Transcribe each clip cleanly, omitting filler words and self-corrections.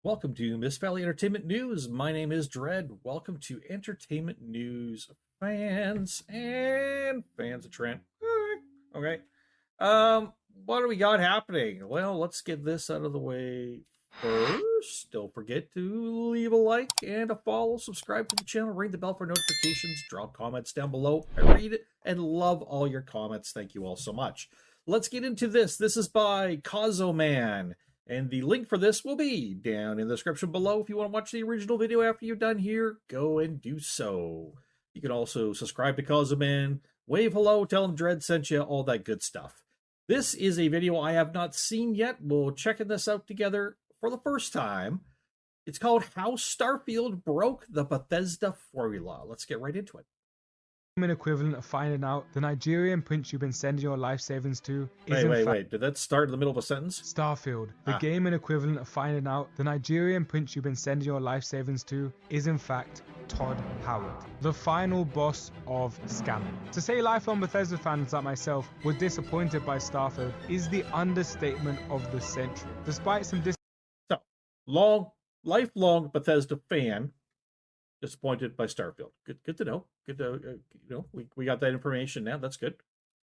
Welcome to Miss Valley Entertainment News. My name is Dread. Welcome to Entertainment News fans and fans of Trent. Okay. What do we got happening? Well, let's get this out of the way first. Don't forget to leave a like and a follow, subscribe to the channel, ring the bell for notifications, drop comments down below. I read it and love all your comments. Thank you all so much. Let's get into this. This is by Cosoman. And the link for this will be down in the description below. If you want to watch the original video after you're done here, go and do so. You can also subscribe to Cosoman, wave hello, tell him Dread sent you, all that good stuff. This is a video I have not seen yet. We're checking this out together for the first time. It's called How Starfield Broke the Bethesda Formula. Let's get right into it. Equivalent of finding out the Nigerian prince you've been sending your life savings to is wait. Did that start in the middle of a sentence? Starfield. The gaming equivalent of finding out the Nigerian prince you've been sending your life savings to is in fact Todd Howard, the final boss of scamming. To say lifelong Bethesda fans like myself were disappointed by Starfield is the understatement of the century. Despite some lifelong Bethesda fan disappointed by Starfield. Good to know. Good to we got that information now. That's good.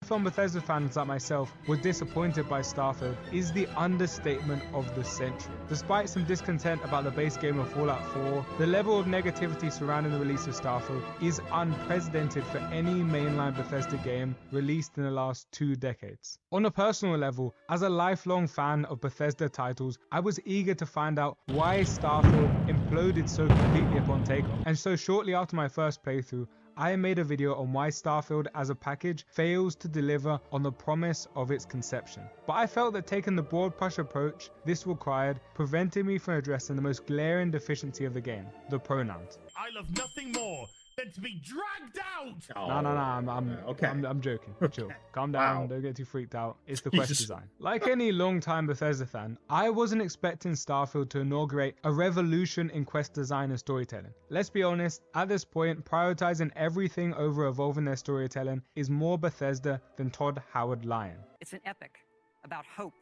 From Bethesda fans like myself were disappointed by Starfield is the understatement of the century. Despite some discontent about the base game of Fallout 4, the level of negativity surrounding the release of Starfield is unprecedented for any mainline Bethesda game released in the last 2 decades. On a personal level, as a lifelong fan of Bethesda titles, I was eager to find out why Starfield imploded so completely upon takeoff. And so shortly after my first playthrough, I made a video on why Starfield as a package fails to deliver on the promise of its conception. But I felt that taking the broad brush approach this required prevented me from addressing the most glaring deficiency of the game, the pronouns. I love nothing more than to be dragged out! I'm joking. Chill. Calm down, don't get too freaked out. It's the quest design. Like any long-time Bethesda fan, I wasn't expecting Starfield to inaugurate a revolution in quest design and storytelling. Let's be honest, at this point, prioritizing everything over evolving their storytelling is more Bethesda than Todd Howard lying. It's an epic about hope,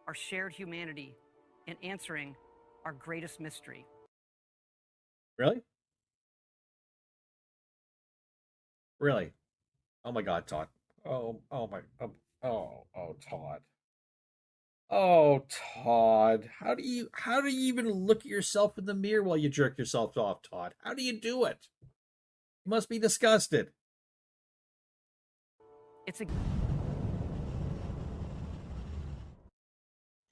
our shared humanity, and answering our greatest mystery. Really? Really? Oh my God, Todd. Todd. Oh, Todd. How do you even look at yourself in the mirror while you jerk yourself off, Todd? How do you do it? You must be disgusted.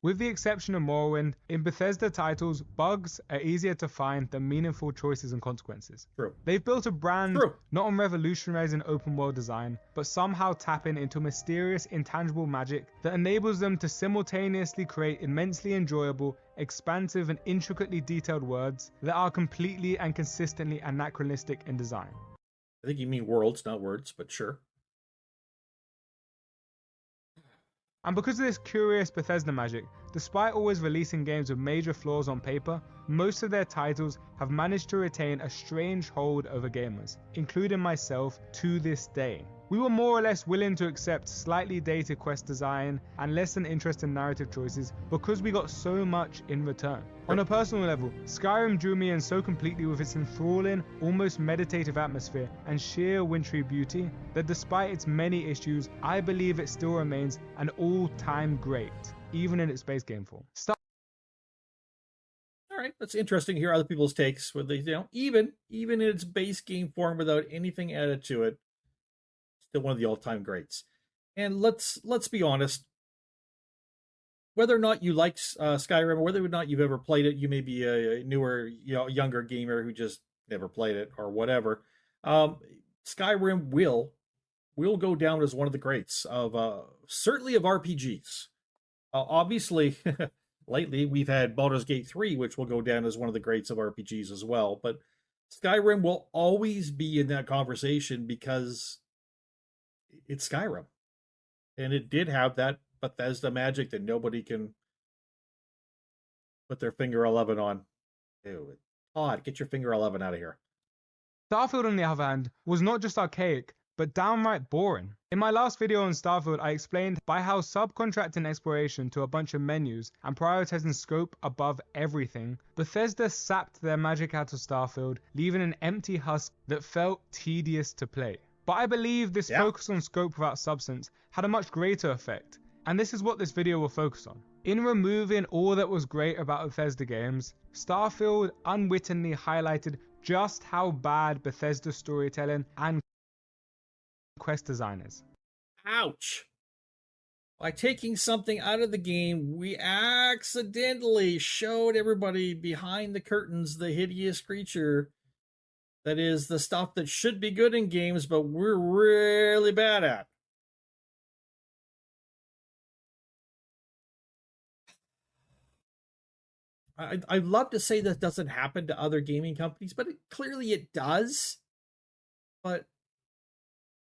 With the exception of Morrowind, in Bethesda titles, bugs are easier to find than meaningful choices and consequences. True. They've built a brand not on revolutionizing open world design, but somehow tapping into mysterious, intangible magic that enables them to simultaneously create immensely enjoyable, expansive and intricately detailed worlds that are completely and consistently anachronistic in design. I think you mean worlds, not words, but sure. And because of this curious Bethesda magic, despite always releasing games with major flaws on paper, most of their titles have managed to retain a strange hold over gamers, including myself, to this day. We were more or less willing to accept slightly dated quest design and less than interesting narrative choices because we got so much in return. On a personal level, Skyrim drew me in so completely with its enthralling, almost meditative atmosphere and sheer wintry beauty that despite its many issues, I believe it still remains an all-time great, even in its base game form. All right, that's interesting to hear other people's takes. Where they, even in its base game form without anything added to it, still one of the all-time greats. And let's be honest. Whether or not you like Skyrim, or whether or not you've ever played it, you may be a newer, younger gamer who just never played it or whatever. Skyrim will go down as one of the greats of certainly of RPGs. Obviously, lately we've had Baldur's Gate 3, which will go down as one of the greats of RPGs as well. But Skyrim will always be in that conversation because it's Skyrim, and it did have that Bethesda magic that nobody can put their finger 11 on. Ew. Todd, get your finger 11 out of here. Starfield, on the other hand, was not just archaic, but downright boring. In my last video on Starfield, I explained by how subcontracting exploration to a bunch of menus and prioritizing scope above everything, Bethesda sapped their magic out of Starfield, leaving an empty husk that felt tedious to play. But I believe this focus on scope without substance had a much greater effect, and this is what this video will focus on. In removing all that was great about Bethesda games, Starfield unwittingly highlighted just how bad Bethesda storytelling and quest design is. Ouch. By taking something out of the game, we accidentally showed everybody behind the curtains the hideous creature that is the stuff that should be good in games, but we're really bad at. I'd love to say that doesn't happen to other gaming companies, but clearly it does. But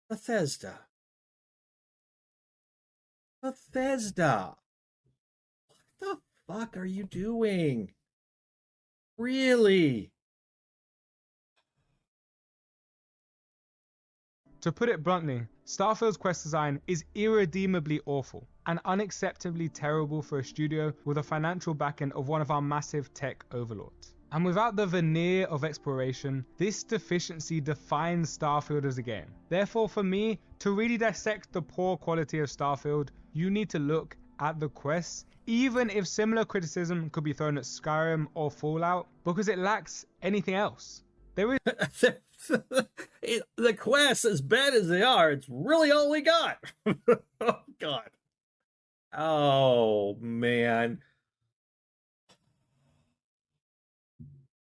Bethesda. What the fuck are you doing? Really? To put it bluntly, Starfield's quest design is irredeemably awful and unacceptably terrible for a studio with a financial backing of one of our massive tech overlords. And without the veneer of exploration, this deficiency defines Starfield as a game. Therefore, for me, to really dissect the poor quality of Starfield, you need to look at the quests, even if similar criticism could be thrown at Skyrim or Fallout, because it lacks anything else. There is the quests, as bad as they are, it's really all we got. Oh, God. Oh, man.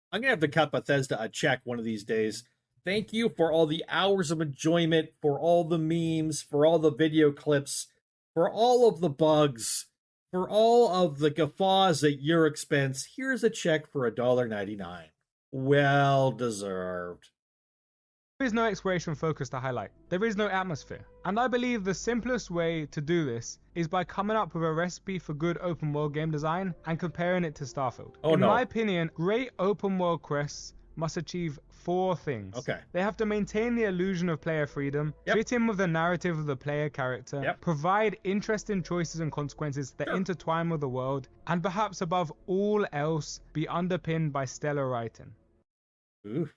I'm going to have to cut Bethesda a check one of these days. Thank you for all the hours of enjoyment, for all the memes, for all the video clips, for all of the bugs, for all of the guffaws at your expense. Here's a check for $1.99. Well deserved. There is no exploration focus to highlight. There is no atmosphere. And I believe the simplest way to do this is by coming up with a recipe for good open world game design and comparing it to Starfield. In my opinion, great open world quests must achieve 4 things. Okay. They have to maintain the illusion of player freedom, fit in with the narrative of the player character, provide interesting choices and consequences that intertwine with the world, and perhaps above all else, be underpinned by stellar writing. Oof.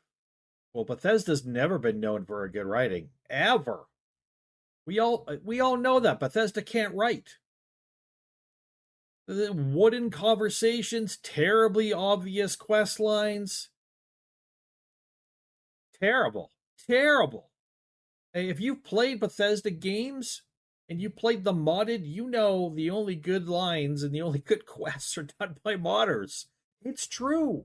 Well, Bethesda's never been known for a good writing, ever. We all know that Bethesda can't write. The wooden conversations, terribly obvious quest lines. Terrible. If you've played Bethesda games and you played the modded, you know the only good lines and the only good quests are done by modders. It's true.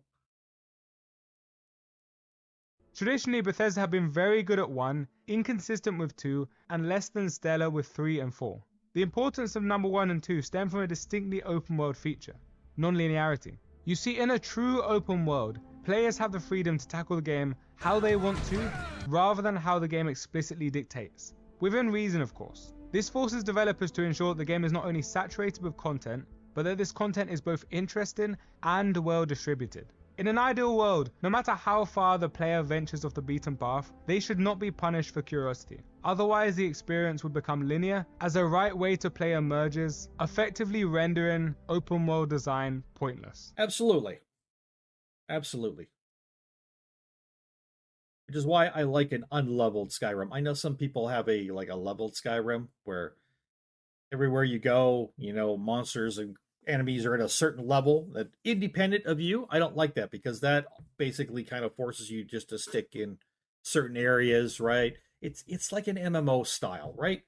Traditionally, Bethesda have been very good at 1, inconsistent with 2, and less than stellar with 3 and 4. The importance of number 1 and 2 stem from a distinctly open world feature, non-linearity. You see, in a true open world, players have the freedom to tackle the game how they want to, rather than how the game explicitly dictates. Within reason, of course. This forces developers to ensure that the game is not only saturated with content, but that this content is both interesting and well distributed. In an ideal world, no matter how far the player ventures off the beaten path, they should not be punished for curiosity. Otherwise, the experience would become linear as a right way to play emerges, effectively rendering open world design pointless. Absolutely. Which is why I like an unleveled Skyrim. I know some people have a leveled Skyrim where everywhere you go, monsters and enemies are at a certain level that independent of you. I don't like that because that basically kind of forces you just to stick in certain areas, right? It's like an MMO style, right?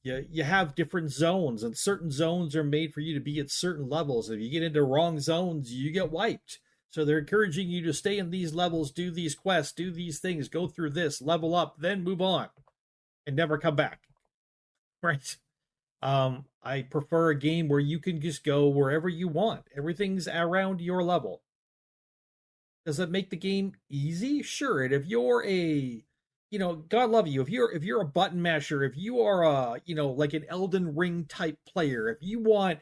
You have different zones, and certain zones are made for you to be at certain levels. If you get into wrong zones, you get wiped. So they're encouraging you to stay in these levels, do these quests, do these things, go through this, level up, then move on, and never come back, right? I prefer a game where you can just go wherever you want. Everything's around your level. Does it make the game easy? Sure. And if you're a, God love you, if you're a button masher, if you are like an Elden Ring type player, if you want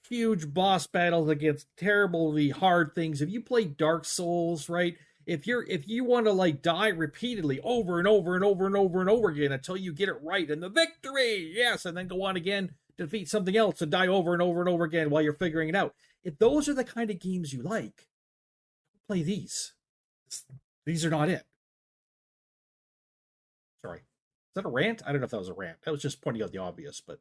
huge boss battles against terribly hard things, if you play Dark Souls, right? If you want to like die repeatedly over and over and over and over and over again until you get it right and the victory, yes, and then go on again, defeat something else and die over and over and over again while you're figuring it out. If those are the kind of games you like, play these. These are not it. Sorry. Is that a rant? I don't know if that was a rant. That was just pointing out the obvious, but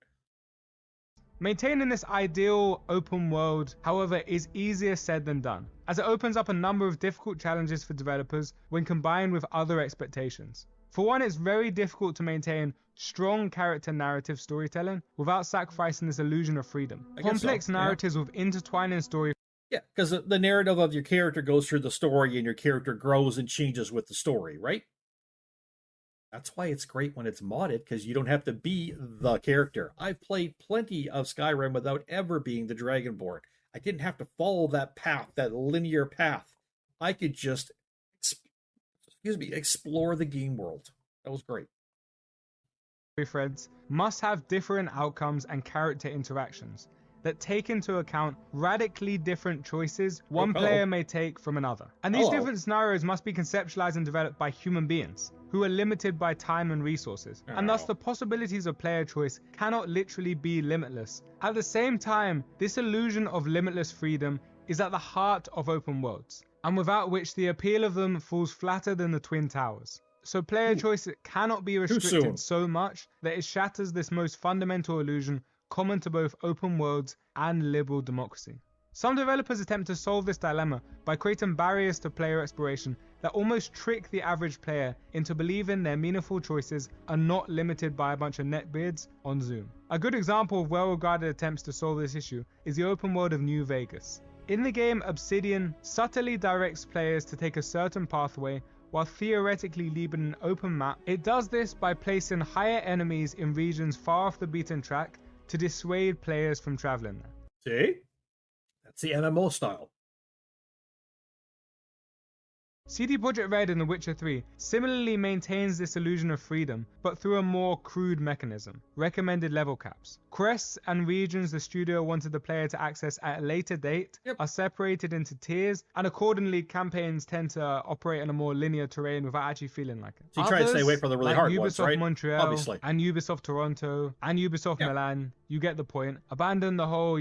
Maintaining this ideal open world, however, is easier said than done, as it opens up a number of difficult challenges for developers when combined with other expectations. For one, it's very difficult to maintain strong character narrative storytelling without sacrificing this illusion of freedom. Complex narratives with intertwining story. Yeah, because the narrative of your character goes through the story and your character grows and changes with the story, right? That's why it's great when it's modded, because you don't have to be the character. I've played plenty of Skyrim without ever being the Dragonborn. I didn't have to follow that path, that linear path. I could just, explore the game world. That was great. Threads must have different outcomes and character interactions that take into account radically different choices one player may take from another. And these different scenarios must be conceptualized and developed by human beings who are limited by time and resources. And thus the possibilities of player choice cannot literally be limitless. At the same time, this illusion of limitless freedom is at the heart of open worlds, and without which the appeal of them falls flatter than the Twin Towers. So player choice cannot be restricted so much that it shatters this most fundamental illusion common to both open worlds and liberal democracy. Some developers attempt to solve this dilemma by creating barriers to player exploration that almost trick the average player into believing their meaningful choices are not limited by a bunch of neckbeards on Zoom. A good example of well-regarded attempts to solve this issue is the open world of New Vegas. In the game, Obsidian subtly directs players to take a certain pathway while theoretically leaving an open map. It does this by placing higher enemies in regions far off the beaten track to dissuade players from traveling there. See? That's the MMO style. CD Projekt Red in The Witcher 3 similarly maintains this illusion of freedom, but through a more crude mechanism: recommended level caps. Quests and regions the studio wanted the player to access at a later date are separated into tiers, and accordingly campaigns tend to operate on a more linear terrain without actually feeling like it. So you try to stay away from the really hard Ubisoft ones, right? Montreal, Obviously. and Ubisoft Toronto, and Ubisoft Milan, you get the point. Abandon the whole,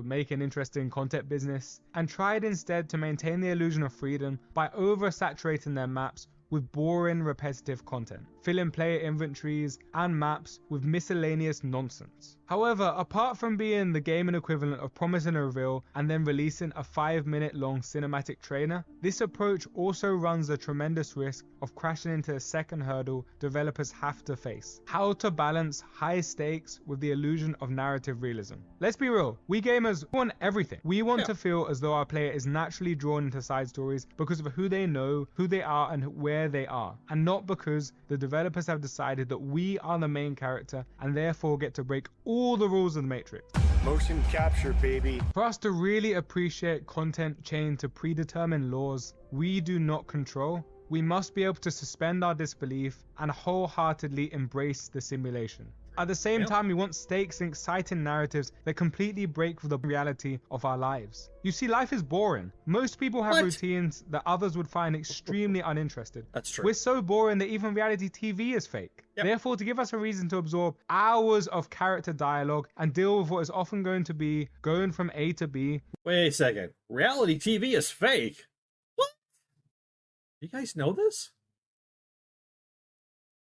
making interesting content business, and tried instead to maintain the illusion of freedom by oversaturating their maps with boring, repetitive content, filling player inventories and maps with miscellaneous nonsense. However, apart from being the gaming equivalent of promising a reveal and then releasing a 5-minute long cinematic trailer, this approach also runs a tremendous risk of crashing into a second hurdle developers have to face: how to balance high stakes with the illusion of narrative realism. Let's be real, we gamers want everything. We want to feel as though our player is naturally drawn into side stories because of who they know, who they are, and where they are, and not because the developers have decided that we are the main character and therefore get to break all the rules of the Matrix. Motion capture, baby. For us to really appreciate content chained to predetermined laws we do not control, we must be able to suspend our disbelief and wholeheartedly embrace the simulation. At the same time, we want stakes and exciting narratives that completely break with the reality of our lives. You see, life is boring. Most people have routines that others would find extremely uninterested. That's true. We're so boring that even reality TV is fake. Therefore, to give us a reason to absorb hours of character dialogue and deal with what is often going to be going from A to B. Wait a second. Reality TV is fake? What? You guys know this?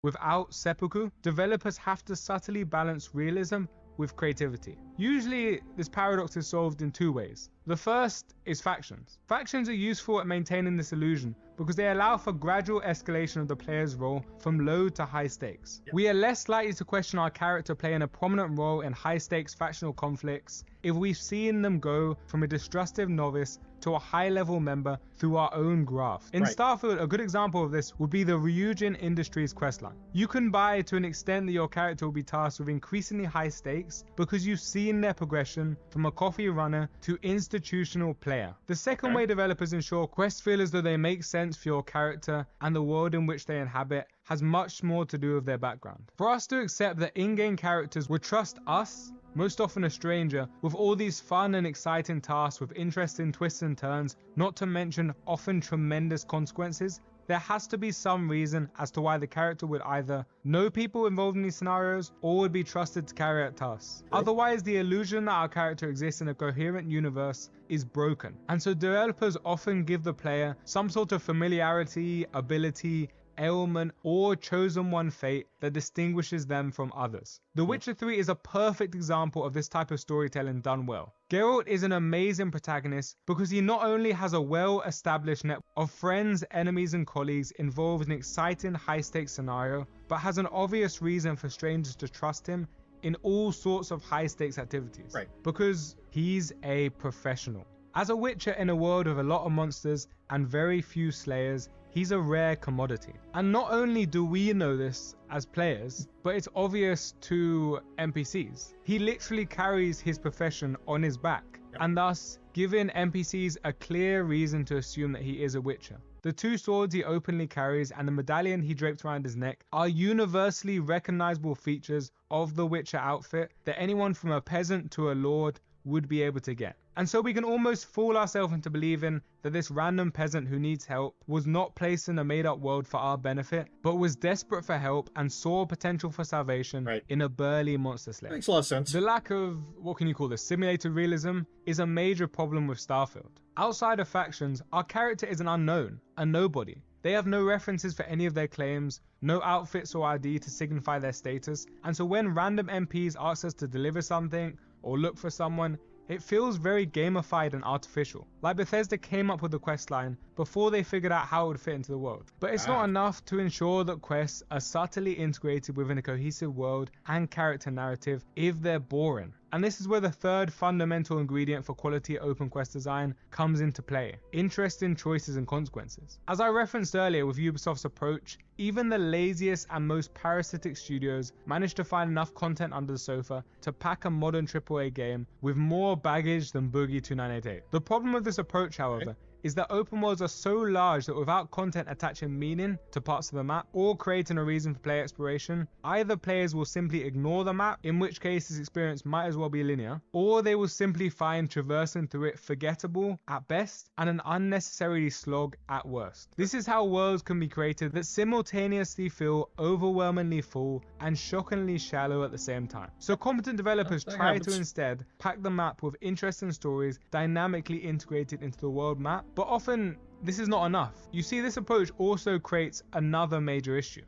Without seppuku, developers have to subtly balance realism with creativity. Usually, this paradox is solved in two ways. The first is factions. Factions are useful at maintaining this illusion because they allow for gradual escalation of the player's role from low to high stakes. We are less likely to question our character playing a prominent role in high stakes factional conflicts if we've seen them go from a distrustive novice to a high-level member through our own graft. In Starfield, a good example of this would be the Ryujin Industries questline. You can buy to an extent that your character will be tasked with increasingly high stakes because you've seen their progression from a coffee runner to institutional player. The second way developers ensure quests feel as though they make sense for your character and the world in which they inhabit has much more to do with their background. For us to accept that in-game characters would trust us most often a stranger, with all these fun and exciting tasks with interesting twists and turns, not to mention often tremendous consequences, there has to be some reason as to why the character would either know people involved in these scenarios or would be trusted to carry out tasks. Otherwise, the illusion that our character exists in a coherent universe is broken. And so developers often give the player some sort of familiarity, ability, ailment, or chosen one fate that distinguishes them from others. The Witcher 3 is a perfect example of this type of storytelling done well. Geralt is an amazing protagonist because he not only has a well-established network of friends, enemies, and colleagues involved in an exciting high-stakes scenario, but has an obvious reason for strangers to trust him in all sorts of high-stakes activities. Right. Because he's a professional. As a Witcher in a world with a lot of monsters and very few slayers, he's a rare commodity. And not only do we know this as players, but it's obvious to NPCs. He literally carries his profession on his back, and thus giving NPCs a clear reason to assume that he is a Witcher. The 2 swords he openly carries and the medallion he drapes around his neck are universally recognizable features of the Witcher outfit that anyone from a peasant to a lord would be able to get. And so we can almost fool ourselves into believing that this random peasant who needs help was not placed in a made-up world for our benefit, but was desperate for help and saw potential for salvation in a burly monster slayer. Makes a lot of sense. The lack of, what can you call this, simulated realism is a major problem with Starfield. Outside of factions, our character is an unknown, a nobody. They have no references for any of their claims, no outfits or ID to signify their status, and so when random NPCs ask us to deliver something or look for someone, it feels very gamified and artificial, like Bethesda came up with the quest line before they figured out how it would fit into the world. But it's not enough to ensure that quests are subtly integrated within a cohesive world and character narrative if they're boring. And this is where the third fundamental ingredient for quality open quest design comes into play: interesting choices and consequences. As I referenced earlier with Ubisoft's approach, even the laziest and most parasitic studios manage to find enough content under the sofa to pack a modern AAA game with more baggage than Boogie 2988. The problem with this approach, however, is that open worlds are so large that without content attaching meaning to parts of the map or creating a reason for player exploration, either players will simply ignore the map, in which case this experience might as well be linear, or they will simply find traversing through it forgettable at best and an unnecessary slog at worst. This is how worlds can be created that simultaneously feel overwhelmingly full and shockingly shallow at the same time. So competent developers try to instead pack the map with interesting stories dynamically integrated into the world map. But often, this is not enough. You see, this approach also creates another major issue.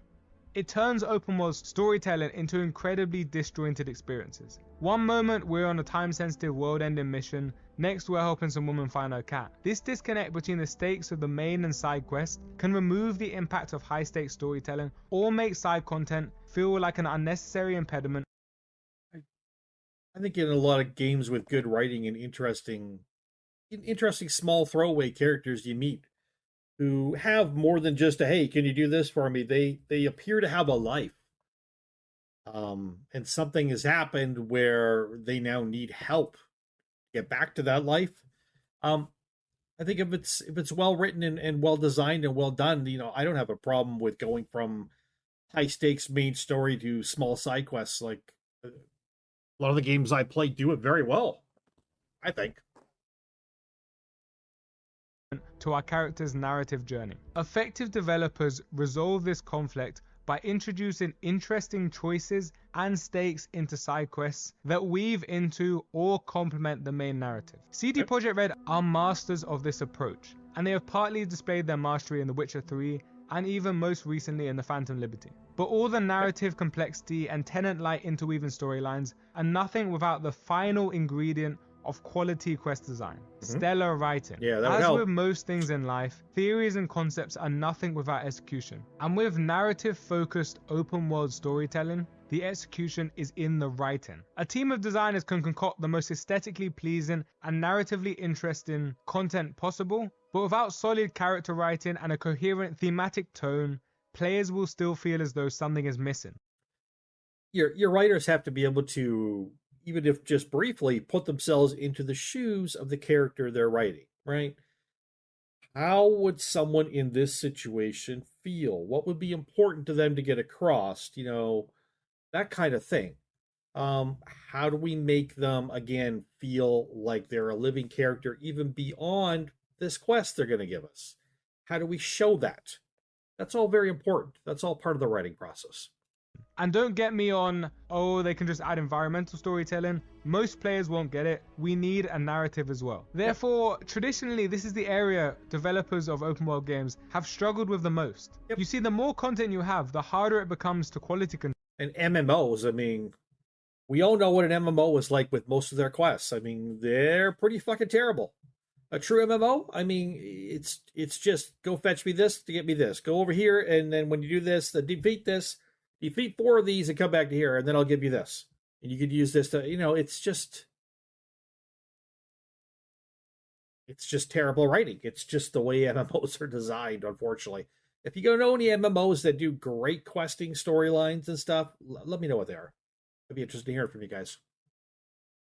It turns open world storytelling into incredibly disjointed experiences. One moment we're on a time-sensitive world-ending mission, next we're helping some woman find her cat. This disconnect between the stakes of the main and side quests can remove the impact of high-stakes storytelling or make side content feel like an unnecessary impediment. I think in a lot of games with good writing and interesting small throwaway characters you meet who have more than just a, hey, can you do this for me? They appear to have a life. And something has happened where they now need help to get back to that life. I think if it's well written and well designed and well done, I don't have a problem with going from high stakes main story to small side quests. Like a lot of the games I play do it very well, I think. To our character's narrative journey. Effective developers resolve this conflict by introducing interesting choices and stakes into side quests that weave into or complement the main narrative. CD Projekt Red are masters of this approach, and they have partly displayed their mastery in The Witcher 3 and even most recently in The Phantom Liberty. But all the narrative complexity and tenant-like interweaving storylines are nothing without the final ingredient of quality quest design, stellar writing. Yeah, that would As help. with most things in life, theories and concepts are nothing without execution. And with narrative-focused open-world storytelling, the execution is in the writing. A team of designers can concoct the most aesthetically pleasing and narratively interesting content possible, but without solid character writing and a coherent thematic tone, players will still feel as though something is missing. Your writers have to be able to, even if just briefly, put themselves into the shoes of the character they're writing, right? How would someone in this situation feel? What would be important to them to get across? That kind of thing. How do we make them again feel like they're a living character even beyond this quest they're going to give us? How do we show that? That's all very important. That's all part of the writing process. And don't get me on, oh, they can just add environmental storytelling. Most players won't get it. We need a narrative as well. Therefore, traditionally, this is the area developers of open world games have struggled with the most. You see, the more content you have, the harder it becomes to quality control. And MMOs, I mean, we all know what an MMO is like with most of their quests. I mean, they're pretty fucking terrible. A true MMO, I mean, it's just go fetch me this to get me this. Go over here, and then when you do this, defeat this. Defeat 4 of these and come back to here, and then I'll give you this. And you could use this to, it's just terrible writing. It's just the way MMOs are designed, unfortunately. If you don't know any MMOs that do great questing storylines and stuff, let me know what they are. It'd be interesting to hear from you guys.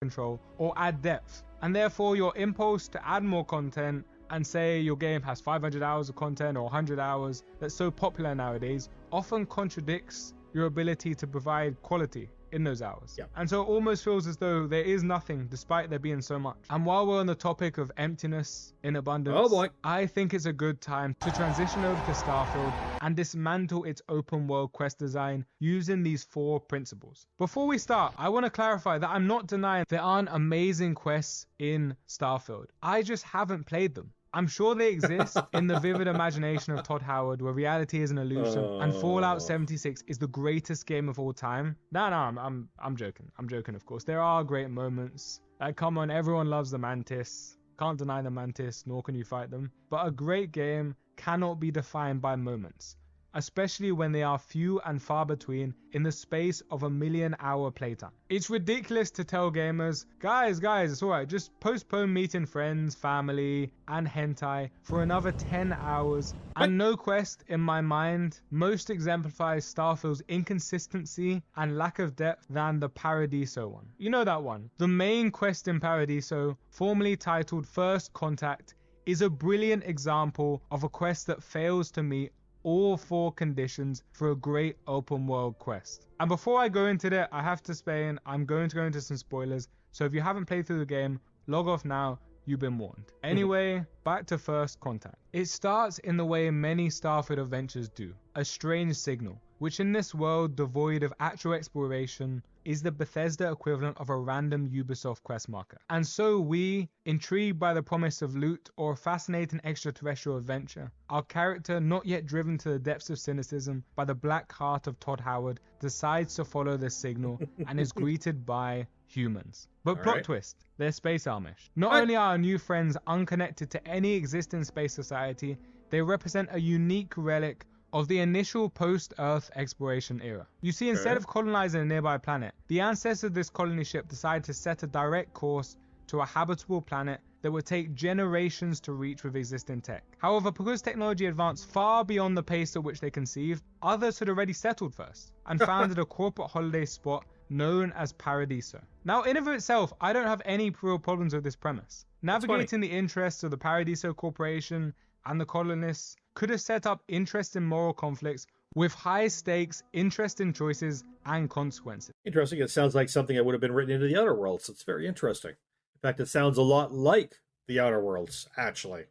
Control or add depth, and therefore your impulse to add more content and say your game has 500 hours of content or 100 hours that's so popular nowadays often contradicts your ability to provide quality in those hours. And so it almost feels as though there is nothing despite there being so much. And while we're on the topic of emptiness in abundance, I think it's a good time to transition over to Starfield and dismantle its open world quest design using these 4 principles. Before we start, I want to clarify that I'm not denying there aren't amazing quests in Starfield. I just haven't played them. I'm sure they exist in the vivid imagination of Todd Howard, where reality is an illusion, and Fallout 76 is the greatest game of all time. No, I'm joking. I'm joking, of course. There are great moments. Like, come on, everyone loves the Mantis. Can't deny the Mantis, nor can you fight them. But a great game cannot be defined by moments, especially when they are few and far between in the space of a 1,000,000-hour playtime. It's ridiculous to tell gamers, guys, it's alright, just postpone meeting friends, family, and hentai for another 10 hours. And no quest, in my mind, most exemplifies Starfield's inconsistency and lack of depth than the Paradiso one. You know that one. The main quest in Paradiso, formerly titled First Contact, is a brilliant example of a quest that fails to meet all 4 conditions for a great open world quest. And before I go into that, I have to say I'm going to go into some spoilers, so if you haven't played through the game, log off now, you've been warned. Anyway, back to First Contact. It starts in the way many Starfield adventures do, a strange signal, which in this world devoid of actual exploration is the Bethesda equivalent of a random Ubisoft quest marker. And so we, intrigued by the promise of loot or a fascinating extraterrestrial adventure, our character, not yet driven to the depths of cynicism by the black heart of Todd Howard, decides to follow this signal and is greeted by humans. But plot twist, they're space Amish. Not only are our new friends unconnected to any existing space society, they represent a unique relic of the initial post-Earth exploration era. You see, instead of colonizing a nearby planet, the ancestors of this colony ship decided to set a direct course to a habitable planet that would take generations to reach with existing tech. However, because technology advanced far beyond the pace at which they conceived, others had already settled first and founded a corporate holiday spot known as Paradiso. Now, in and of itself, I don't have any real problems with this premise. Navigating the interests of the Paradiso Corporation and the colonists could have set up interesting moral conflicts with high stakes, interesting choices, and consequences. Interesting. It sounds like something that would have been written into the Outer Worlds. It's very interesting. In fact, it sounds a lot like the Outer Worlds, actually.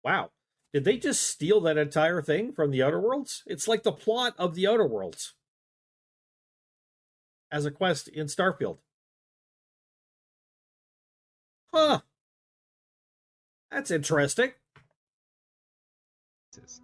Wow. Did they just steal that entire thing from the Outer Worlds? It's like the plot of the Outer Worlds as a quest in Starfield. Huh. That's interesting.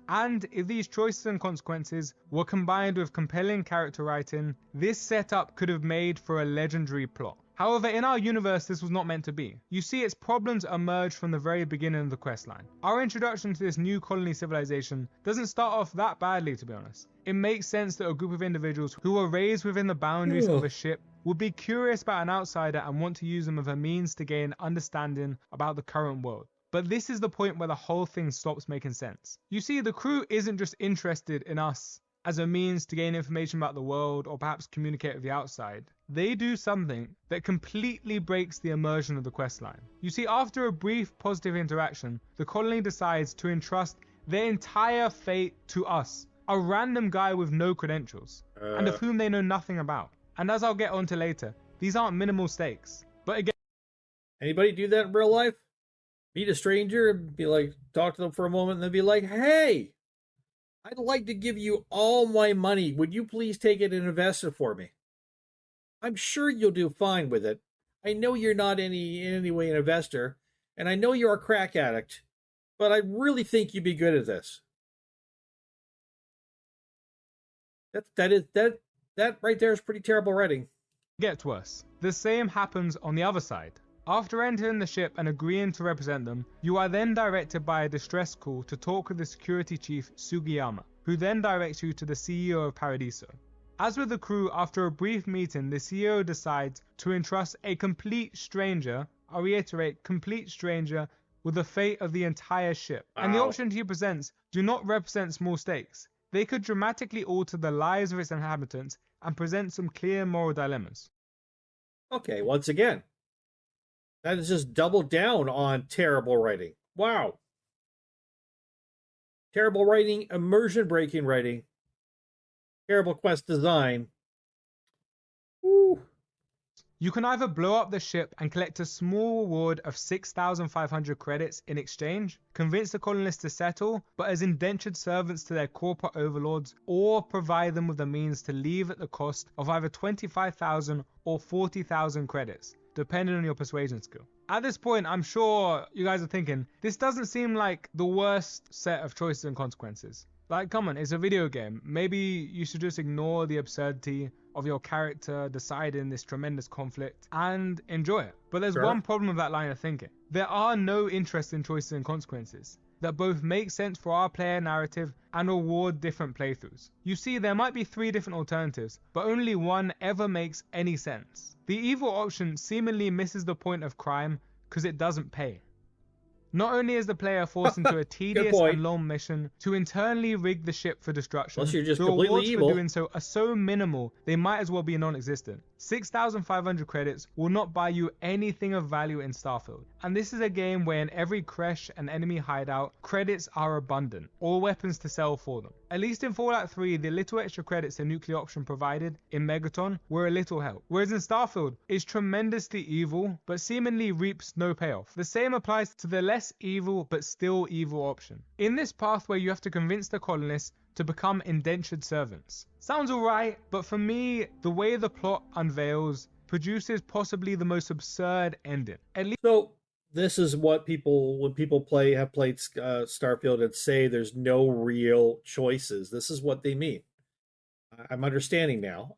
And if these choices and consequences were combined with compelling character writing, this setup could have made for a legendary plot. However, in our universe, this was not meant to be. You see, its problems emerge from the very beginning of the questline. Our introduction to this new colony civilization doesn't start off that badly, to be honest. It makes sense that a group of individuals who were raised within the boundaries of a ship would be curious about an outsider and want to use them as a means to gain understanding about the current world. But this is the point where the whole thing stops making sense. You see, the crew isn't just interested in us as a means to gain information about the world or perhaps communicate with the outside. They do something that completely breaks the immersion of the questline. You see, after a brief positive interaction, the colony decides to entrust their entire fate to us, a random guy with no credentials. and of whom they know nothing about. And as I'll get onto later, these aren't minimal stakes. But again, Anybody do that in real life? Meet a stranger and be like, talk to them for a moment, and then be like, hey, I'd like to give you all my money. Would you please take it and invest it for me? I'm sure you'll do fine with it. I know you're not in any way an investor, and I know you're a crack addict, but I really think you'd be good at this. That right there is pretty terrible writing. gets worse. The same happens on the other side. After entering the ship and agreeing to represent them, you are then directed by a distress call to talk with the security chief Sugiyama, who then directs you to the CEO of Paradiso. As with the crew, after a brief meeting, the CEO decides to entrust a complete stranger, I reiterate, complete stranger, with the fate of the entire ship. Wow. And the options he presents do not represent small stakes. They could dramatically alter the lives of its inhabitants and present some clear moral dilemmas. Okay, once again, that is just double down on terrible writing. Wow. Terrible writing, immersion breaking writing, terrible quest design. Woo. You can either blow up the ship and collect a small reward of 6,500 credits in exchange, convince the colonists to settle, but as indentured servants to their corporate overlords, or provide them with the means to leave at the cost of either 25,000 or 40,000 credits, depending on your persuasion skill. At this point, I'm sure you guys are thinking, this doesn't seem like the worst set of choices and consequences. Like, come on, it's a video game. Maybe you should just ignore the absurdity of your character deciding this tremendous conflict and enjoy it. But there's one problem with that line of thinking. There are no interesting choices and consequences that both make sense for our player narrative and reward different playthroughs. You see, there might be 3 different alternatives, but only one ever makes any sense. The evil option seemingly misses the point of crime because it doesn't pay. Not only is the player forced into a tedious and long mission to internally rig the ship for destruction, unless you're just the completely rewards evil for doing so are so minimal they might as well be non-existent. 6,500 credits will not buy you anything of value in Starfield, and this is a game where in every creche and enemy hideout, credits are abundant, or weapons to sell for them. At least in Fallout 3, the little extra credits the nuclear option provided in Megaton were a little help, whereas in Starfield, it's tremendously evil, but seemingly reaps no payoff. The same applies to the less evil but still evil option. In this pathway, you have to convince the colonists to become indentured servants. Sounds alright, but for me, the way the plot unveils produces possibly the most absurd ending. At least so this is what people, when people have played Starfield and say there's no real choices, this is what they mean. I'm understanding now.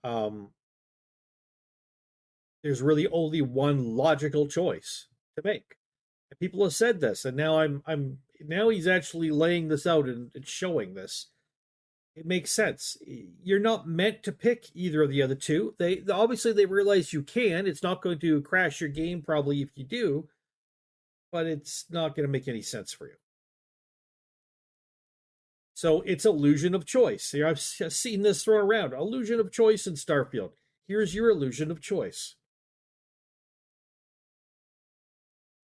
There's really only one logical choice to make. And people have said this, and now now he's actually laying this out and showing this. It makes sense. You're not meant to pick either of the other two. They obviously they realize you can. It's not going to crash your game probably if you do, but it's not going to make any sense for you. So it's illusion of choice. I've seen this thrown around. Illusion of choice in Starfield. Here's your illusion of choice.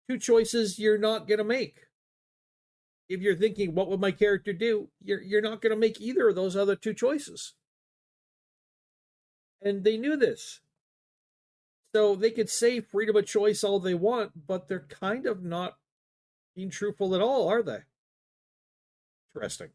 2 choices you're not going to make. If you're thinking, what would my character do? You're not going to make either of those other 2 choices. And they knew this. So they could say freedom of choice all they want, but they're kind of not being truthful at all, are they? Interesting.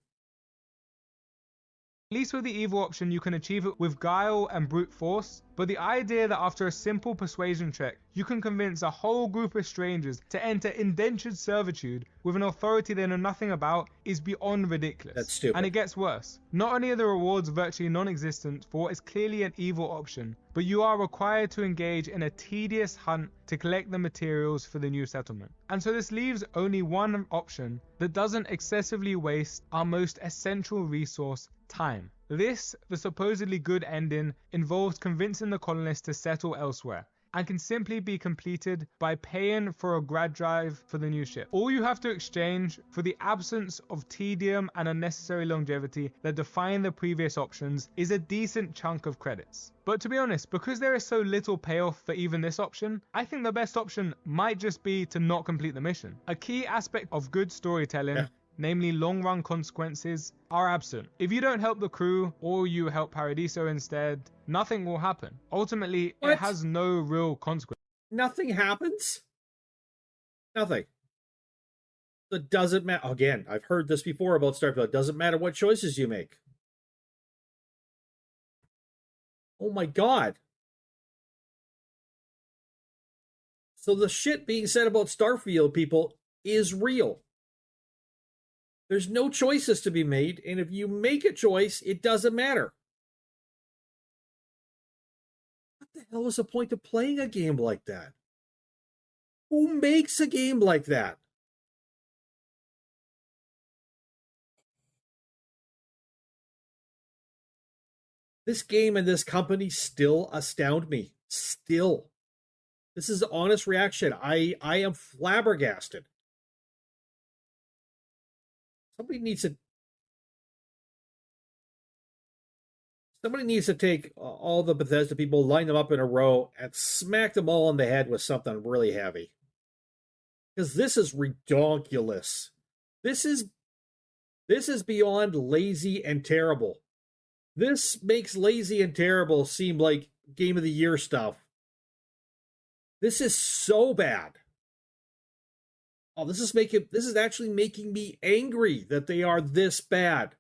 At least with the evil option, you can achieve it with guile and brute force, but the idea that after a simple persuasion check, you can convince a whole group of strangers to enter indentured servitude with an authority they know nothing about is beyond ridiculous. That's stupid. And it gets worse. Not only are the rewards virtually non-existent for what is clearly an evil option, but you are required to engage in a tedious hunt to collect the materials for the new settlement. And so this leaves only one option that doesn't excessively waste our most essential resource, time. This, the supposedly good ending, involves convincing the colonists to settle elsewhere, and can simply be completed by paying for a grad drive for the new ship. All you have to exchange for the absence of tedium and unnecessary longevity that define the previous options is a decent chunk of credits. But to be honest, because there is so little payoff for even this option, I think the best option might just be to not complete the mission. A key aspect of good storytelling namely long-run consequences, are absent. If you don't help the crew, or you help Paradiso instead, nothing will happen. Ultimately, What? it has no real consequence. Nothing happens? Nothing. It doesn't matter. Again, I've heard this before about Starfield. It doesn't matter what choices you make. Oh my god. So the shit being said about Starfield, people, is real. There's no choices to be made, and if you make a choice, it doesn't matter. What the hell is the point of playing a game like that? Who makes a game like that? This game and this company still astound me. Still. This is the honest reaction. I am flabbergasted. Somebody needs to take all the Bethesda people, line them up in a row, and smack them all on the head with something really heavy. Because this is ridiculous. This is beyond lazy and terrible. This makes lazy and terrible seem like Game of the Year stuff. This is so bad. Oh, this is actually making me angry that they are this bad.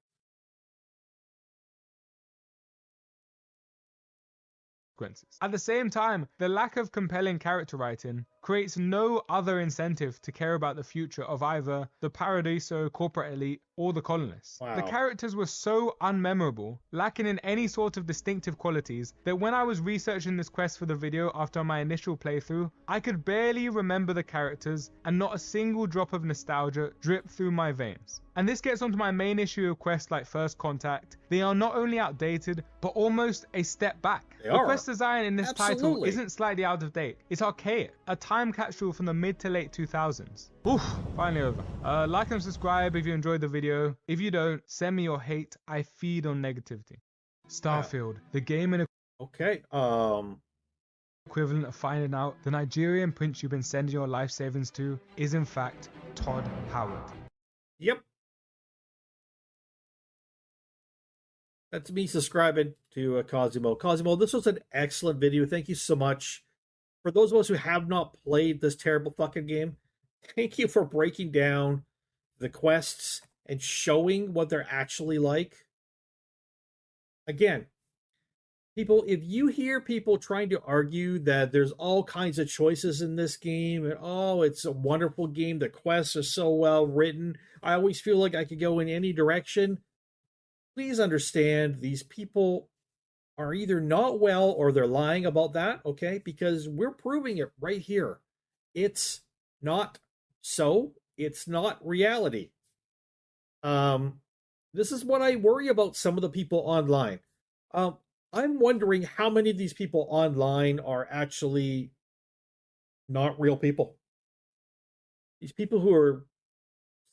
At the same time, the lack of compelling character writing creates no other incentive to care about the future of either the Paradiso corporate elite or the colonists. Wow. The characters were so unmemorable, lacking in any sort of distinctive qualities, that when I was researching this quest for the video after my initial playthrough, I could barely remember the characters and not a single drop of nostalgia dripped through my veins. And this gets onto my main issue of quests like First Contact. They are not only outdated, but almost a step back. They the are. quest design in this title Absolutely. isn't slightly out of date, it's archaic, a time capsule from the mid to late 2000s. Oof, finally over. Like and subscribe if you enjoyed the video. If you don't, send me your hate. I feed on negativity. Starfield, the game and Okay. equivalent of finding out the Nigerian prince you've been sending your life savings to is in fact Todd Howard. Yep. That's me subscribing to Cosimo. Cosimo, this was an excellent video. Thank you so much. For those of us who have not played this terrible fucking game, thank you for breaking down the quests and showing what they're actually like. Again, people, if you hear people trying to argue that there's all kinds of choices in this game, and oh, it's a wonderful game, the quests are so well written, I always feel like I could go in any direction, please understand these people are either not well or they're lying about that, okay? Because we're proving it right here. It's not so. It's not reality. This is what I worry about some of the people online. I'm wondering how many of these people online are actually not real people. These people who are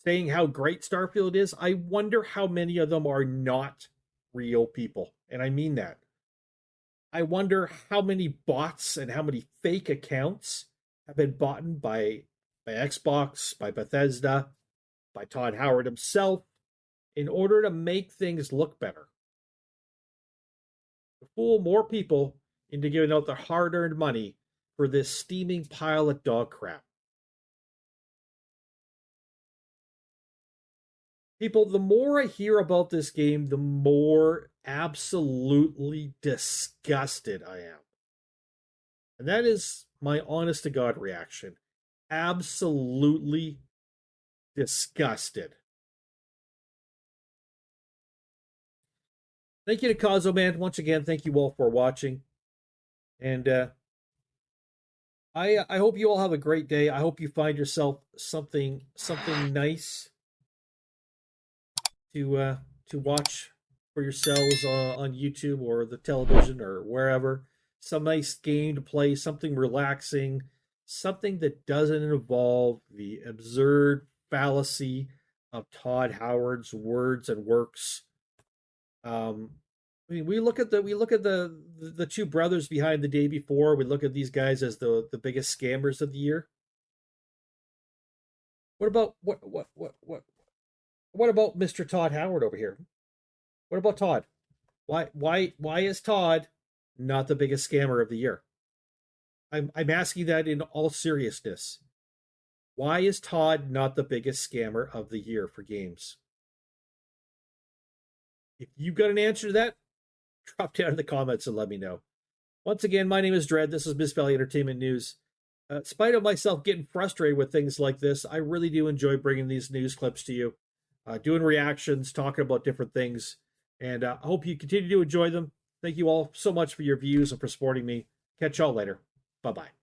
saying how great Starfield is, I wonder how many of them are not real people. And I mean that. I wonder how many bots and how many fake accounts have been bought by Xbox, by Bethesda, by Todd Howard himself, in order to make things look better. To fool more people into giving out their hard-earned money for this steaming pile of dog crap. People, the more I hear about this game, the more absolutely disgusted I am. And that is my honest to God reaction. Absolutely disgusted. Thank you to Cosoman. Once again, thank you all for watching. And I hope you all have a great day. I hope you find yourself something nice to watch for yourselves on YouTube or the television or wherever. Some nice game to play, something relaxing, something that doesn't involve the absurd fallacy of Todd Howard's words and works. I mean, we look at the two brothers behind the day before. We look at these guys as the biggest scammers of the year. What about what What about Mr. Todd Howard over here? What about Todd? Why is Todd not the biggest scammer of the year? I'm asking that in all seriousness. Why is Todd not the biggest scammer of the year for games? If you've got an answer to that, drop down in the comments and let me know. Once again, my name is Dread. This is Miss Valley Entertainment News. In spite of myself getting frustrated with things like this, I really do enjoy bringing these news clips to you, doing reactions, talking about different things, and I hope you continue to enjoy them. Thank you all so much for your views and for supporting me. Catch y'all later. Bye-bye.